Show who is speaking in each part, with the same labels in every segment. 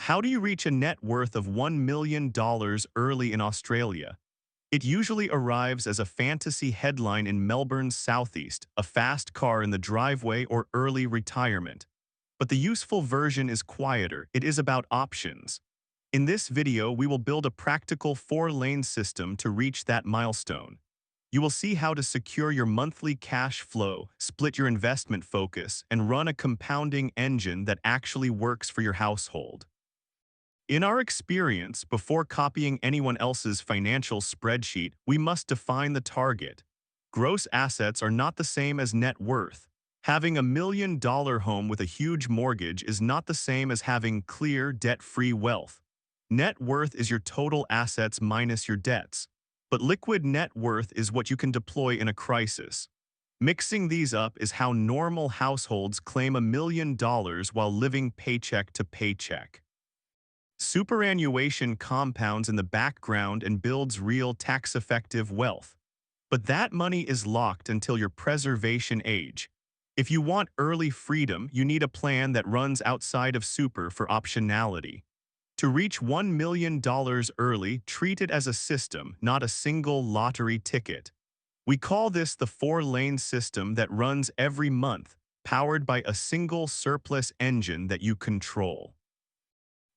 Speaker 1: How do you reach a net worth of $1 million early in Australia? It usually arrives as a fantasy headline in Melbourne's southeast, a fast car in the driveway, or early retirement. But the useful version is quieter. It is about options. In this video, we will build a practical 4-lane system to reach that milestone. You will see how to secure your monthly cash flow, split your investment focus, and run a compounding engine that actually works for your household. In our experience, before copying anyone else's financial spreadsheet, we must define the target. Gross assets are not the same as net worth. Having $1 million home with a huge mortgage is not the same as having clear, debt-free wealth. Net worth is your total assets minus your debts. But liquid net worth is what you can deploy in a crisis. Mixing these up is how normal households claim $1 million while living paycheck to paycheck. Superannuation compounds in the background and builds real tax-effective wealth. But that money is locked until your preservation age. If you want early freedom, you need a plan that runs outside of super for optionality. To reach $1 million early, treat it as a system, not a single lottery ticket. We call this the 4-lane system that runs every month, powered by a single surplus engine that you control.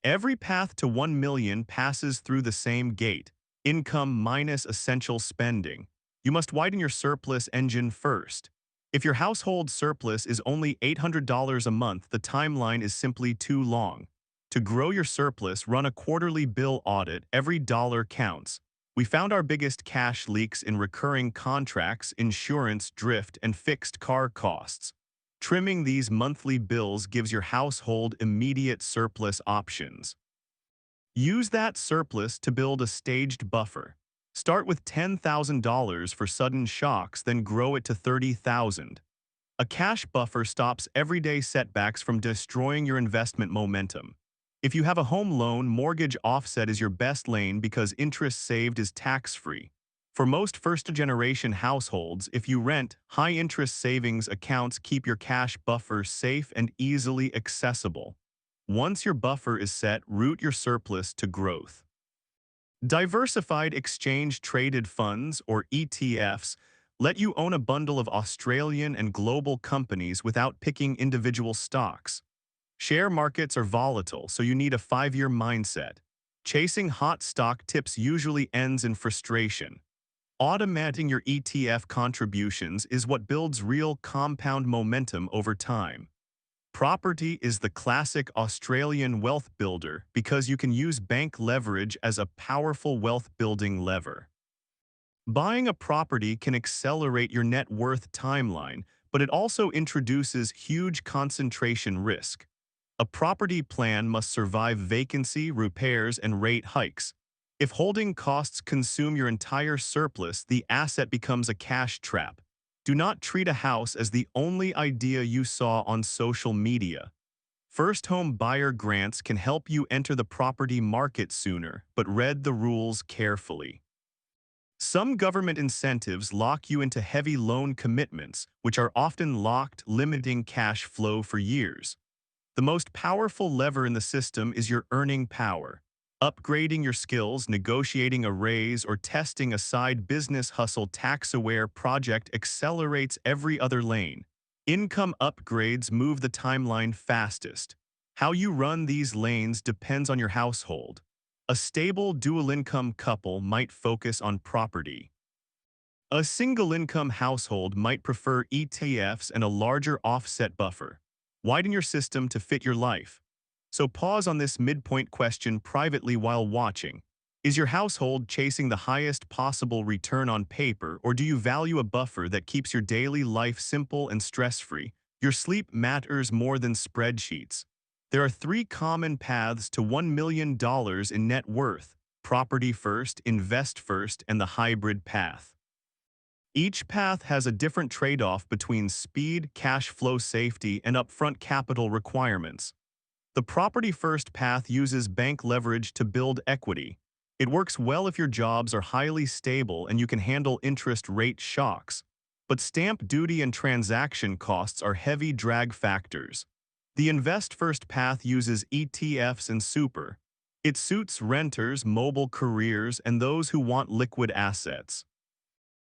Speaker 1: Every path to 1 million passes through the same gate, income minus essential spending. You must widen your surplus engine first. If your household surplus is only $800 a month, the timeline is simply too long. To grow your surplus, run a quarterly bill audit. Every dollar counts. We found our biggest cash leaks in recurring contracts, insurance, drift, and fixed car costs. Trimming these monthly bills gives your household immediate surplus options. Use that surplus to build a staged buffer. Start with $10,000 for sudden shocks, then grow it to $30,000. A cash buffer stops everyday setbacks from destroying your investment momentum. If you have a home loan, mortgage offset is your best lane because interest saved is tax-free. For most first-generation households, if you rent, high-interest savings accounts keep your cash buffer safe and easily accessible. Once your buffer is set, route your surplus to growth. Diversified exchange-traded funds, or ETFs, let you own a bundle of Australian and global companies without picking individual stocks. Share markets are volatile, so you need a 5-year mindset. Chasing hot stock tips usually ends in frustration. Automating your ETF contributions is what builds real compound momentum over time. Property is the classic Australian wealth builder because you can use bank leverage as a powerful wealth-building lever. Buying a property can accelerate your net worth timeline, but it also introduces huge concentration risk. A property plan must survive vacancy, repairs, and rate hikes. If holding costs consume your entire surplus, the asset becomes a cash trap. Do not treat a house as the only idea you saw on social media. First home buyer grants can help you enter the property market sooner, but read the rules carefully. Some government incentives lock you into heavy loan commitments, which are often locked, limiting cash flow for years. The most powerful lever in the system is your earning power. Upgrading your skills, negotiating a raise, or testing a side business hustle tax-aware project accelerates every other lane. Income upgrades move the timeline fastest. How you run these lanes depends on your household. A stable dual-income couple might focus on property. A single-income household might prefer ETFs and a larger offset buffer. Widen your system to fit your life. So pause on this midpoint question privately while watching. Is your household chasing the highest possible return on paper, or do you value a buffer that keeps your daily life simple and stress-free? Your sleep matters more than spreadsheets. There are 3 common paths to $1 million in net worth: property first, invest first, and the hybrid path. Each path has a different trade-off between speed, cash flow safety, and upfront capital requirements. The property-first path uses bank leverage to build equity. It works well if your jobs are highly stable and you can handle interest rate shocks. But stamp duty and transaction costs are heavy drag factors. The Invest First path uses ETFs and super. It suits renters, mobile careers, and those who want liquid assets.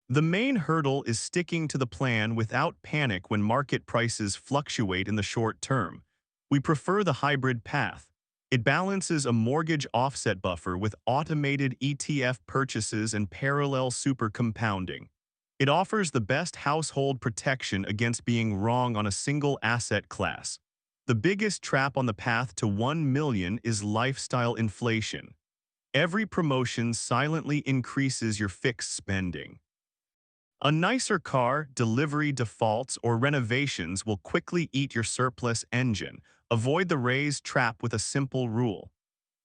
Speaker 1: The main hurdle is sticking to the plan without panic when market prices fluctuate in the short term. We prefer the hybrid path. It balances a mortgage offset buffer with automated ETF purchases and parallel super compounding. It offers the best household protection against being wrong on a single asset class. The biggest trap on the path to 1 million is lifestyle inflation. Every promotion silently increases your fixed spending. A nicer car, delivery defaults, or renovations will quickly eat your surplus engine. Avoid the raise trap with a simple rule.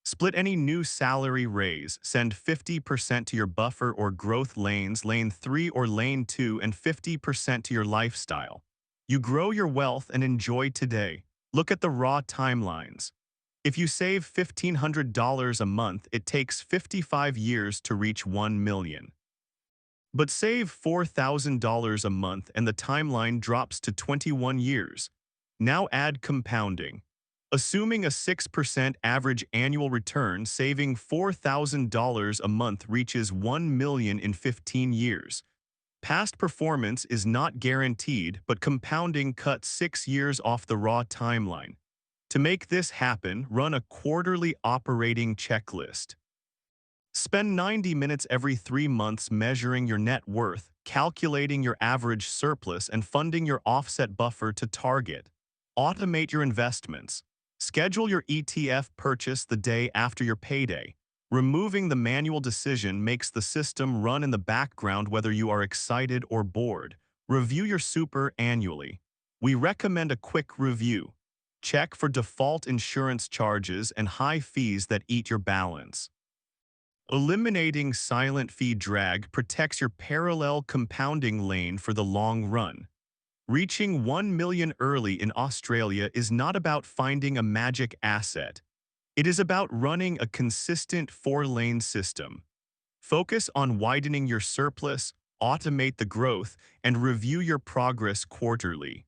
Speaker 1: Split any new salary raise, send 50% to your buffer or growth lanes, lane 3 or lane 2, and 50% to your lifestyle. You grow your wealth and enjoy today. Look at the raw timelines. If you save $1,500 a month, it takes 55 years to reach 1 million. But save $4,000 a month and the timeline drops to 21 years. Now add compounding. Assuming a 6% average annual return, saving $4,000 a month reaches 1 million in 15 years. Past performance is not guaranteed, but compounding cuts 6 years off the raw timeline. To make this happen, run a quarterly operating checklist. Spend 90 minutes every 3 months measuring your net worth, calculating your average surplus, and funding your offset buffer to target. Automate your investments. Schedule your ETF purchase the day after your payday. Removing the manual decision makes the system run in the background whether you are excited or bored. Review your super annually. We recommend a quick review. Check for default insurance charges and high fees that eat your balance. Eliminating silent fee drag protects your parallel compounding lane for the long run. Reaching 1 million early in Australia is not about finding a magic asset. It is about running a consistent 4-lane system. Focus on widening your surplus, automate the growth, and review your progress quarterly.